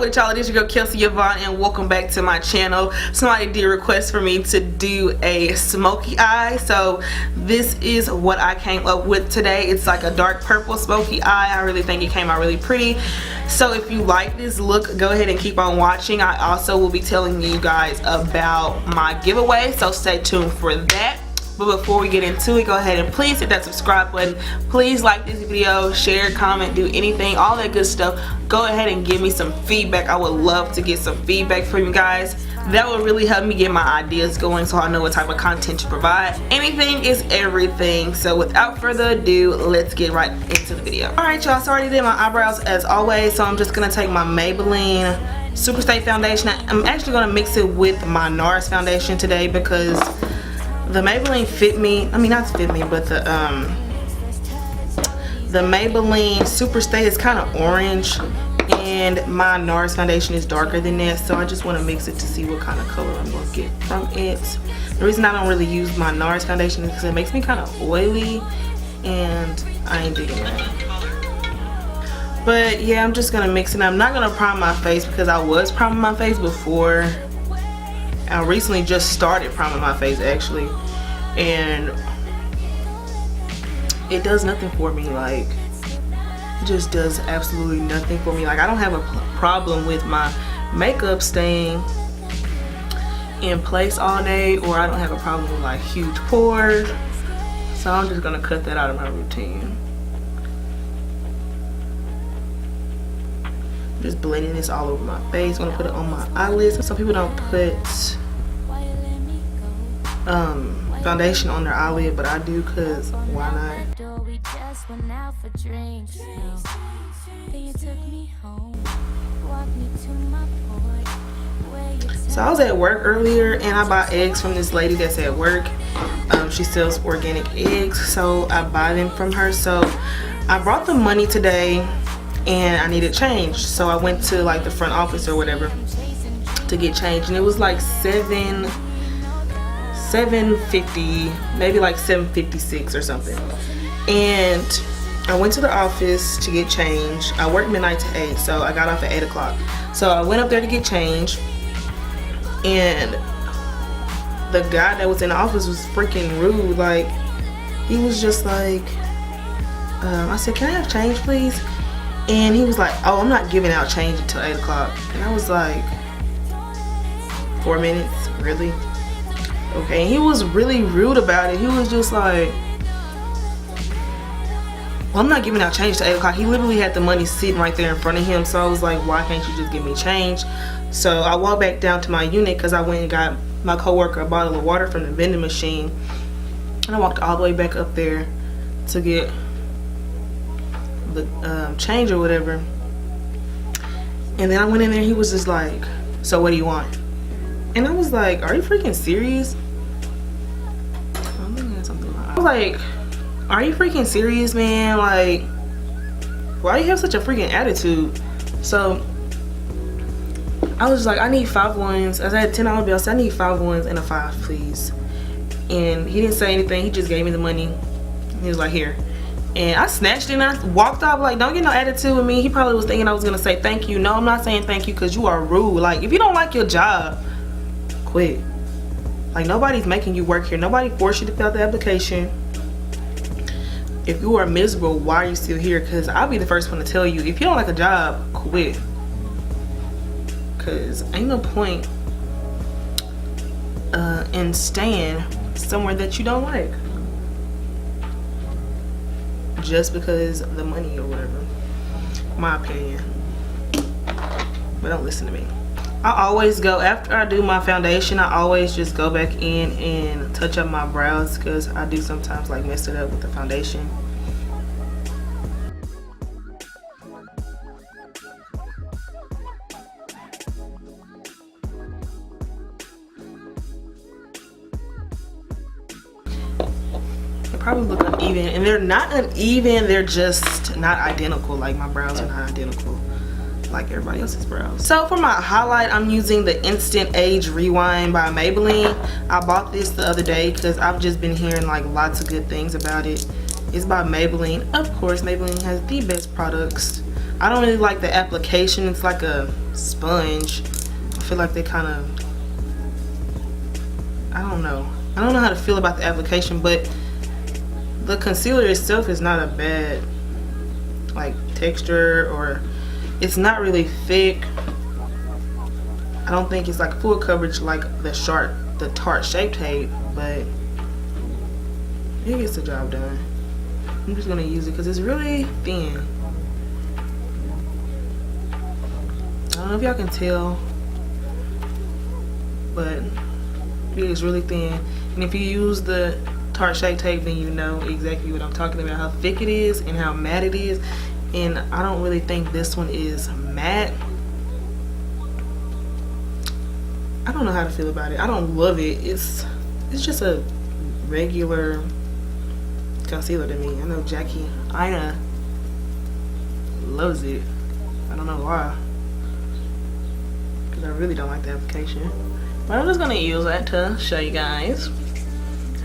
up with y'all? It is your girl Kelcey Yvonne, and welcome back to my channel. Somebody did request for me to do a smoky eye, so this is what I came up with today. It's like a dark purple smoky eye. I really think it came out really pretty. So if you like this look, go ahead and keep on watching. I also will be telling you guys about my giveaway, so stay tuned for that. But before we get into it, go ahead and please hit that subscribe button. Please like this video, share, comment, do anything, all that good stuff. Go ahead and give me some feedback. I would love to get some feedback from you guys. That would really help me get my ideas going so I know what type of content to provide. Anything is everything. So without further ado, let's get right into the video. Alright y'all, so I already did my eyebrows as always. So I'm just going to take my Maybelline Superstay foundation. I'm actually going to mix it with my NARS foundation today because the Maybelline fit me, I mean not fit me, but the Maybelline Superstay is kind of orange and my NARS foundation is darker than that, so I just want to mix it to see what kind of color I'm going to get from it. The reason I don't really use my NARS foundation is because it makes me kind of oily and I ain't digging that. But yeah, I'm just going to mix it. I'm not going to prime my face because I was priming my face before. I recently just started priming my face actually, and it does nothing for me. Like, it just does absolutely nothing for me. Like, I don't have a problem with my makeup staying in place all day, or I don't have a problem with like huge pores, so I'm just gonna cut that out of my routine. Just blending this all over my face. I'm gonna put it on my eyelids. Some people don't put foundation on their eyelid, but I do because why not? So I was at work earlier and I bought eggs from this lady that's at work. She sells organic eggs, so I buy them from her. So I brought the money today and I needed change, so I went to like the front office or whatever to get change, and it was like $7.50, maybe like $7.56 or something. And I went to the office to get change. I work midnight to 8, so I got off at 8 o'clock. So I went up there to get change, and the guy that was in the office was freaking rude. Like, he was just like, I said, can I have change please? And he was like, oh, I'm not giving out change until 8 o'clock. And I was like, 4 minutes? Really? Okay. And he was really rude about it. He was just like, well, I'm not giving out change till 8 o'clock. He literally had the money sitting right there in front of him. So I was like, why can't you just give me change? So I walked back down to my unit because I went and got my coworker a bottle of water from the vending machine. And I walked all the way back up there to get the change or whatever. And then I went in there, he was just like, so what do you want? And I was like, are you freaking serious? I'm looking at something. I was like, are you freaking serious, man? Like, why do you have such a freaking attitude? So I was just like, I need 5 ones. I had $10 bills. I need 5 ones and a 5, please. And he didn't say anything. He just gave me the money. He was like, here. And I snatched it and I walked off. Like, don't get no attitude with me. He probably was thinking I was gonna say thank you. No, I'm not saying thank you because you are rude. Like, if you don't like your job, quit. Like, nobody's making you work here. Nobody forced you to fill out the application. If you are miserable, why are you still here? Because I'll be the first one to tell you, if you don't like a job, quit. Because ain't no point in staying somewhere that you don't like just because of the money or whatever. My opinion. But don't listen to me. I always go, after I do my foundation, I always just go back in and touch up my brows because I do sometimes like mess it up with the foundation. Probably look uneven, and they're not uneven, they're just not identical. Like, my brows are not identical like everybody else's brows. So for my highlight, I'm using the Instant Age Rewind by Maybelline. I bought this the other day because I've just been hearing like lots of good things about it. It's by Maybelline. Of course, Maybelline has the best products. I don't really like the application. It's like a sponge. I feel like they kind of, I don't know how to feel about the application, but the concealer itself is not a bad like texture, or it's not really thick. I don't think it's like full coverage like the Tarte Shape Tape, but it gets the job done. I'm just gonna use it because it's really thin. I don't know if y'all can tell, but it is really thin. And if you use the Tarte Shape Tape, then you know exactly what I'm talking about, how thick it is and how matte it is. And I don't really think this one is matte. I don't know how to feel about it. I don't love it. It's just a regular concealer to me. I know Jackie Ina loves it. I don't know why, because I really don't like the application. But I'm just gonna use that to show you guys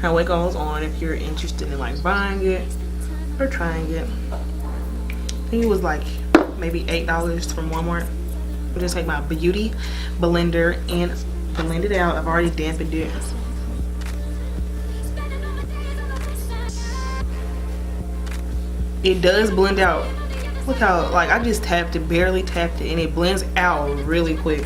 how it goes on if you're interested in like buying it or trying it. I think it was like maybe $8 from Walmart. I'll just take my beauty blender and blend it out. I've already dampened it. It does blend out. Look how, like, I just tapped it, barely tapped it, and it blends out really quick.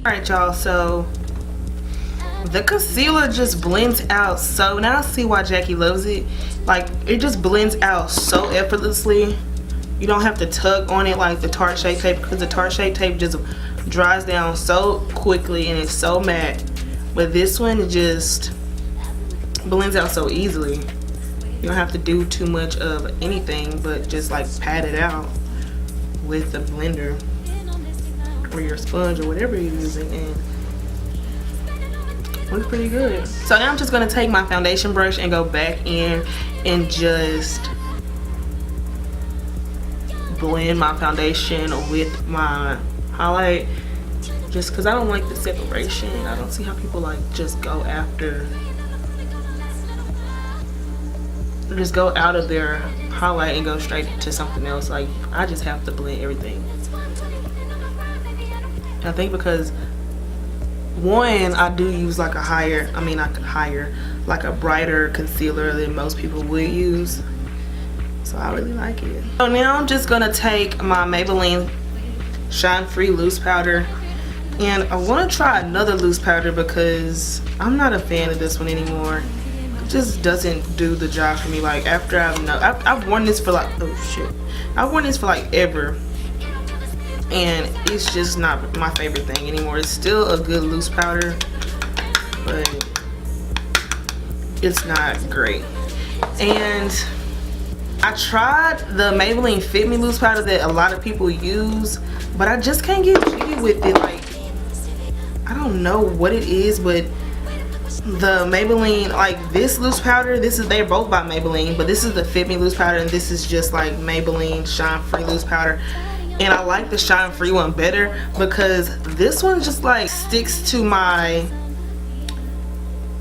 Alright y'all, so the concealer just blends out so, now I see why Jackie loves it. Like, it just blends out so effortlessly. You don't have to tug on it like the Tarte Shape Tape, because the Tarte Shape Tape just dries down so quickly and it's so matte. But this one just blends out so easily. You don't have to do too much of anything but just like pat it out with the blender or your sponge or whatever you're using, and it looks pretty good. So now I'm just gonna take my foundation brush and go back in and just blend my foundation with my highlight, just because I don't like the separation. I don't see how people like just go after, just go out of their highlight and go straight to something else. Like, I just have to blend everything. I think because one, I do use like like a brighter concealer than most people would use, so I really like it. So now I'm just gonna take my Maybelline Shine Free Loose Powder, and I want to try another loose powder because I'm not a fan of this one anymore. It just doesn't do the job for me. Like, after I've worn this for like, oh shit, I've worn this for like ever, and it's just not my favorite thing anymore. It's still a good loose powder, but it's not great. And I tried the Maybelline Fit Me loose powder that a lot of people use, but I just can't get jiggy with it. Like, I don't know what it is, but the Maybelline, like this loose powder, they're both by Maybelline, but this is the Fit Me loose powder, and this is just like Maybelline Shine Free loose powder. And I like the Shine Free one better because this one just like sticks to my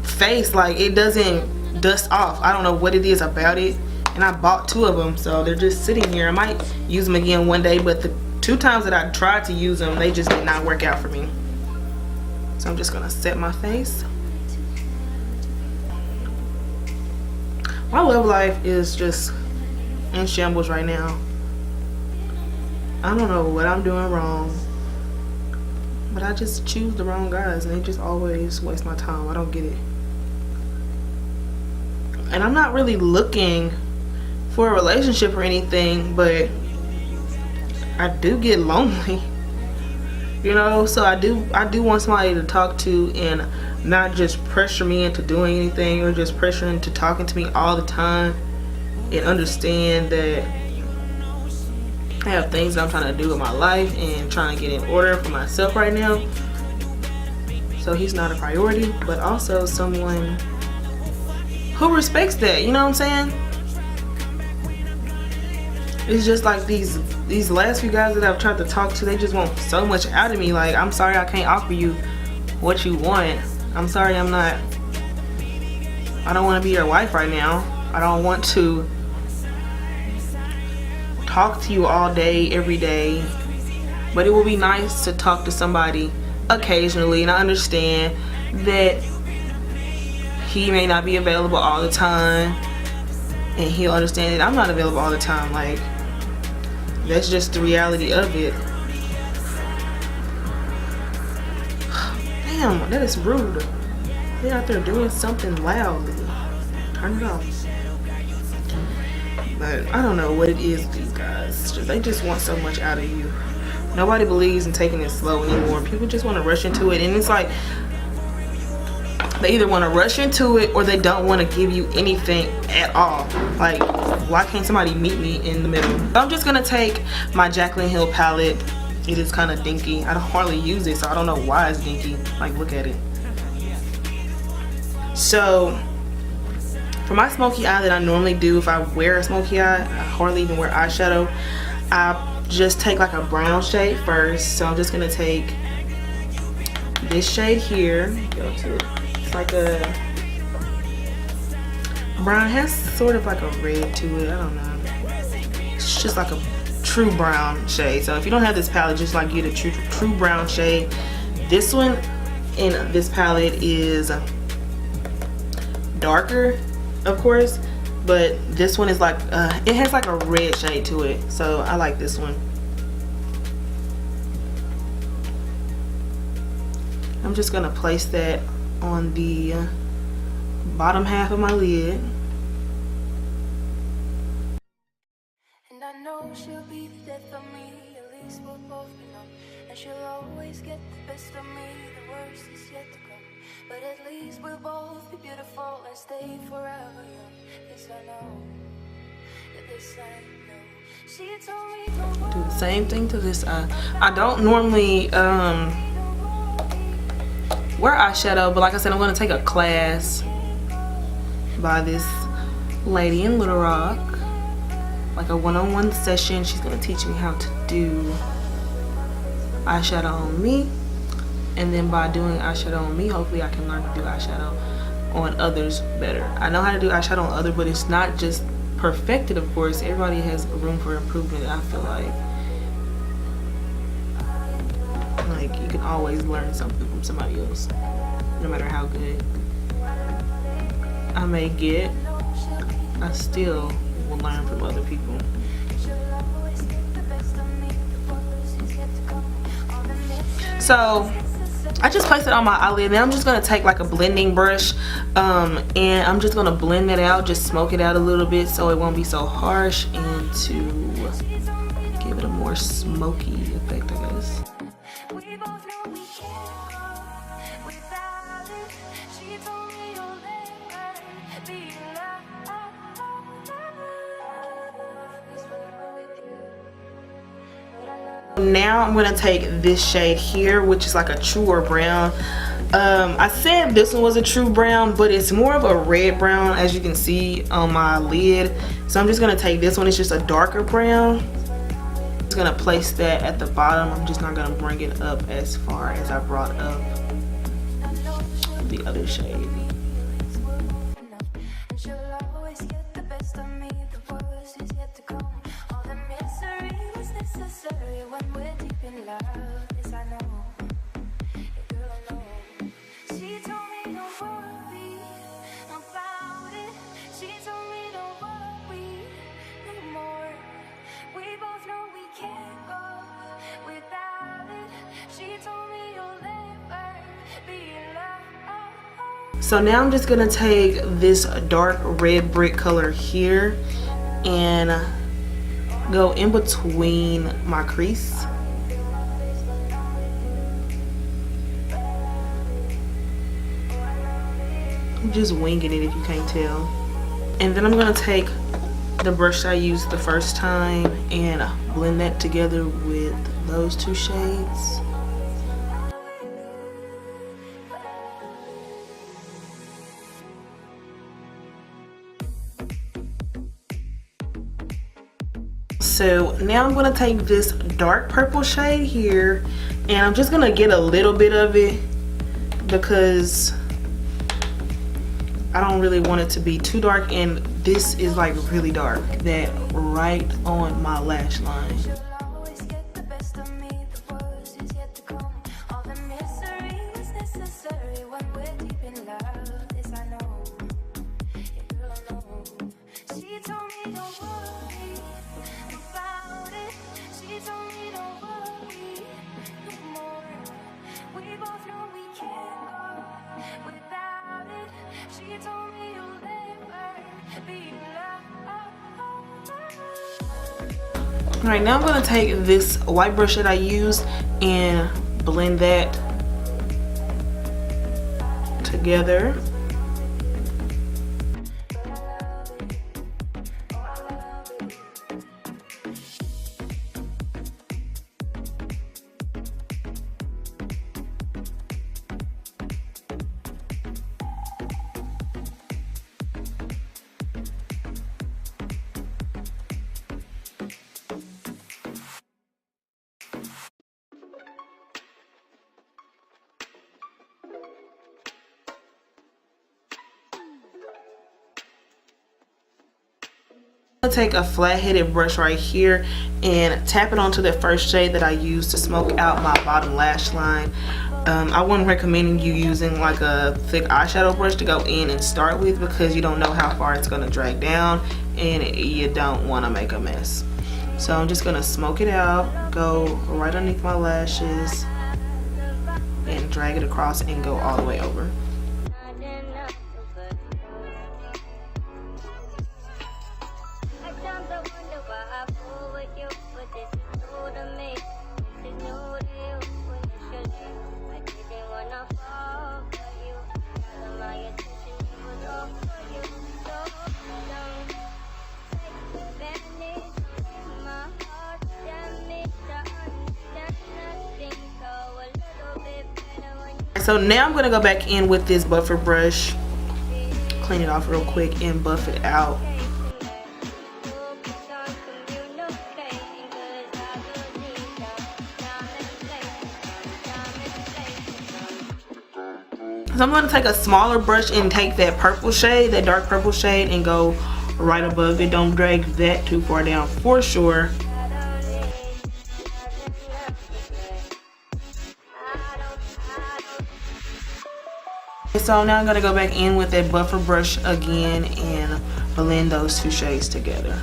face. Like, it doesn't dust off. I don't know what it is about it. And I bought two of them, so they're just sitting here. I might use them again one day, but 2 times that I tried to use them, they just did not work out for me. So I'm just gonna set my face. My love life is just in shambles right now. I don't know what I'm doing wrong, but I just choose the wrong guys and they just always waste my time. I don't get it. And I'm not really looking for a relationship or anything, but I do get lonely, you know. So I do want somebody to talk to and not just pressure me into doing anything or just pressure into talking to me all the time, and understand that I have things that I'm trying to do with my life and trying to get in order for myself right now. So he's not a priority, but also someone who respects that, you know what I'm saying? It's just like these last few guys that I've tried to talk to, they just want so much out of me. Like, I'm sorry I can't offer you what you want. I'm sorry I don't want to be your wife right now. I don't want to talk to you all day, every day. But it will be nice to talk to somebody occasionally, and I understand that he may not be available all the time, and he'll understand that I'm not available all the time. Like, that's just the reality of it. Damn, that is rude. They're out there doing something loudly. Turn it off. But I don't know what it is with these guys. They just want so much out of you. Nobody believes in taking it slow anymore. People just want to rush into it, and it's like they either want to rush into it or they don't want to give you anything at all. Like, why can't somebody meet me in the middle? I'm just gonna take my Jaclyn Hill palette. It is kind of dinky. I don't hardly use it, so I don't know why it's dinky. Like, look at it. So for my smoky eye that I normally do, if I wear a smoky eye, I hardly even wear eyeshadow. I just take like a brown shade first. So I'm just gonna take this shade here. Go to it. It's like a brown. It has sort of like a red to it. I don't know. It's just like a true brown shade. So if you don't have this palette, just like get a true brown shade. This one in this palette is darker, of course, but this one is like it has like a red shade to it, so I like this one. I'm just gonna place that on the bottom half of my lid. And I know she'll be the death of me, at least we'll both be numb. And she'll always get the best of me, the worst is yet to come. But at least we'll both be beautiful and stay forever young. This I know, this I know. She told me don't do the same thing to this eye. I don't normally wear eyeshadow, but like I said, I'm going to take a class by this lady in Little Rock, like a one-on-one session. She's going to teach me how to do eyeshadow on me, and then by doing eyeshadow on me, hopefully I can learn to do eyeshadow on others better. I know how to do eyeshadow on others, but it's not just perfected, of course. Everybody has room for improvement, I feel like. Like, you can always learn something from somebody else, no matter how good I may get. I still will learn from other people. So I just placed it on my eyelid. Now I'm just gonna take like a blending brush and I'm just gonna blend it out, just smoke it out a little bit so it won't be so harsh, and to give it a more smoky effect, I guess. Now I'm gonna take this shade here, which is like a truer brown. I said this one was a true brown, but it's more of a red brown, as you can see on my lid. So I'm just gonna take this one. It's just a darker brown. I'm just gonna place that at the bottom. I'm just not gonna bring it up as far as I brought up the other shade. necessary when we're deep in love. Yes, I know. Yeah, girl, I know. She told me don't worry about it. She told me don't worry no more. We both know we can't go without it. She told me you'll never be in love. So now I'm just gonna take this dark red brick color here and go in between my crease. I'm just winging it if you can't tell. And then I'm gonna take the brush I used the first time and blend that together with those two shades. So now I'm gonna take this dark purple shade here and I'm just gonna get a little bit of it because I don't really want it to be too dark, and this is like really dark, that right on my lash line. Alright, now I'm going to take this white brush that I used and blend that together. I'm gonna take a flat-headed brush right here and tap it onto the first shade that I used to smoke out my bottom lash line. I wouldn't recommend you using like a thick eyeshadow brush to go in and start with because you don't know how far it's gonna drag down and you don't want to make a mess. So I'm just gonna smoke it out, go right underneath my lashes and drag it across and go all the way over. So now I'm going to go back in with this buffer brush, clean it off real quick and buff it out. So I'm going to take a smaller brush and take that purple shade, that dark purple shade, and go right above it. Don't drag that too far down for sure. So now I'm going to go back in with that buffer brush again and blend those two shades together.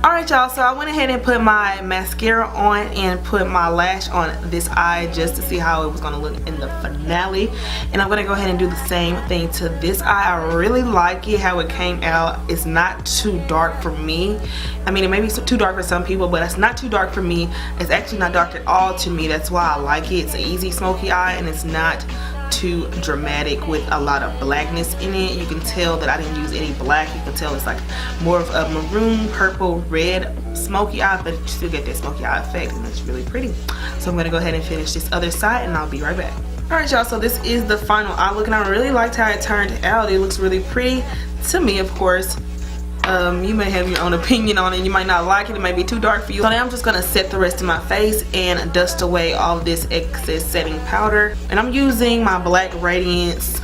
Alright y'all, so I went ahead and put my mascara on and put my lash on this eye just to see how it was going to look in the finale. And I'm going to go ahead and do the same thing to this eye. I really like it, how it came out. It's not too dark for me. I mean, it may be too dark for some people, but it's not too dark for me. It's actually not dark at all to me. That's why I like it. It's an easy smoky eye and it's not too dramatic with a lot of blackness in it. You can tell that I didn't use any black. You can tell it's like more of a maroon, purple, red smoky eye, but you still get that smoky eye effect, and it's really pretty. So I'm gonna go ahead and finish this other side, and I'll be right back. Alright y'all, so this is the final eye look, and I really liked how it turned out. It looks really pretty to me, of course. You may have your own opinion on it. You might not like it. It may be too dark for you. So now I'm just going to set the rest of my face and dust away all of this excess setting powder. And I'm using my Black Radiance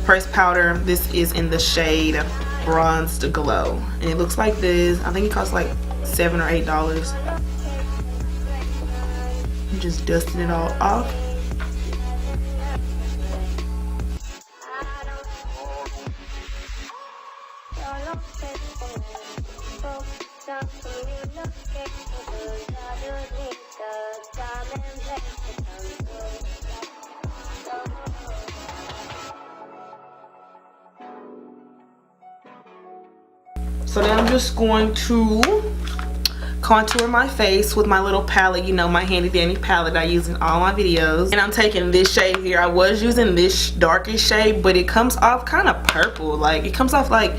pressed powder. This is in the shade Bronzed Glow. And it looks like this. I think it costs like $7 or $8. I'm just dusting it all off. So then I'm just going to contour my face with my little palette, you know, my handy dandy palette I use in all my videos. And I'm taking this shade here. I was using this darkest shade, but it comes off kind of purple. Like, it comes off like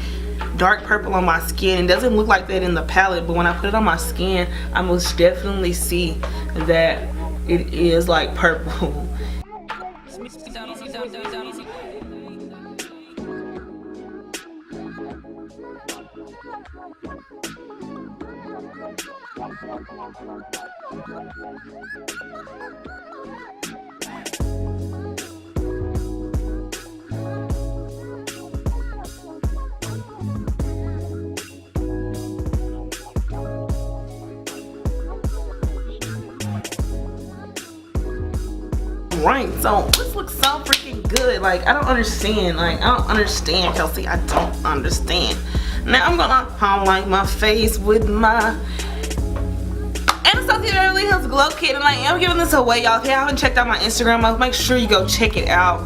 dark purple on my skin. It doesn't look like that in the palette, but when I put it on my skin, I most definitely see that it is like purple. Right, so this looks so freaking good. Like, I don't understand. Like, I don't understand, Kelcey. I don't understand. Now I'm gonna highlight my face with my Anastasia Beverly Hills Glow Kit, and I am giving this away, y'all. If you haven't checked out my Instagram, make sure you go check it out.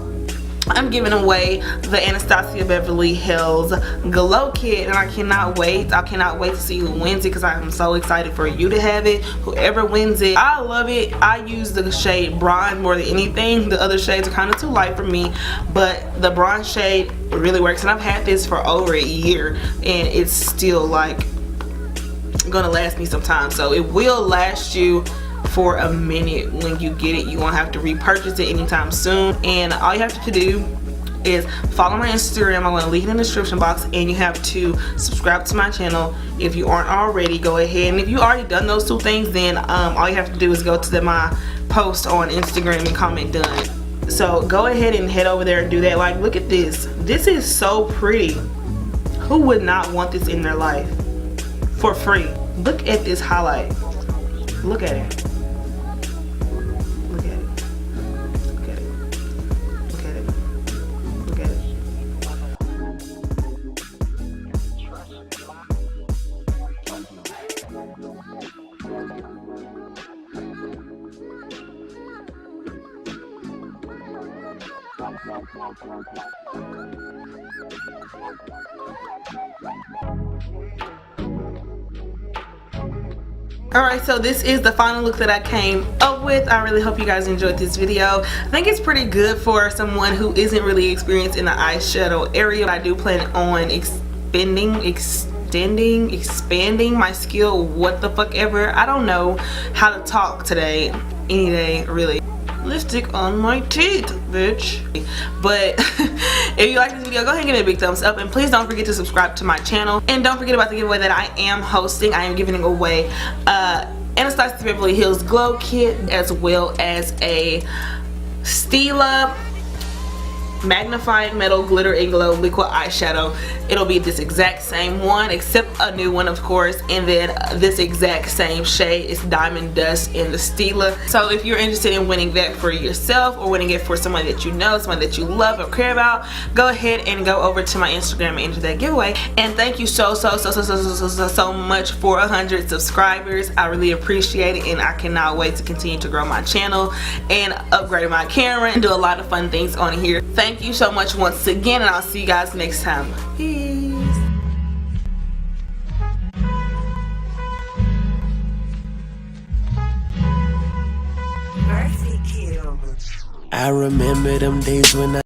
I'm giving away the Anastasia Beverly Hills Glow Kit, and I cannot wait. I cannot wait to see who wins it, because I am so excited for you to have it. Whoever wins it, I love it. I use the shade Bronze more than anything. The other shades are kind of too light for me, but the bronze shade really works, and I've had this for over a year, and it's still like gonna last me some time. So it will last you for a minute when you get it. You won't have to repurchase it anytime soon, and all you have to do is follow my Instagram. I'm going to link it in the description box, and you have to subscribe to my channel if you aren't already. Go ahead, and if you already done those two things, then all you have to do is go to my post on Instagram and comment done. So go ahead and head over there and do that. Like, look at this. This is so pretty. Who would not want this in their life for free? Look at this highlight. Look at it. Alright, so this is the final look that I came up with. I really hope you guys enjoyed this video. I think it's pretty good for someone who isn't really experienced in the eyeshadow area. I do plan on expanding my skill, what the fuck ever. I don't know how to talk today, any day, really. Lipstick on my teeth, bitch. But if you like this video, go ahead and give it a big thumbs up, and please don't forget to subscribe to my channel, and don't forget about the giveaway that I am hosting. I am giving away Anastasia Beverly Hills Glow Kit, as well as a Stila Magnified Metal Glitter and Glow Liquid Eyeshadow. It'll be this exact same one, except a new one, of course, and then this exact same shade is Diamond Dust in the Stila. So if you're interested in winning that for yourself, or winning it for someone that you know, someone that you love or care about, go ahead and go over to my Instagram and enter that giveaway. And thank you so much for 100 subscribers. I really appreciate it, and I cannot wait to continue to grow my channel and upgrade my camera and do a lot of fun things on here. Thank you so much once again, and I'll see you guys next time. Peace. Mercy kills. I remember them days when I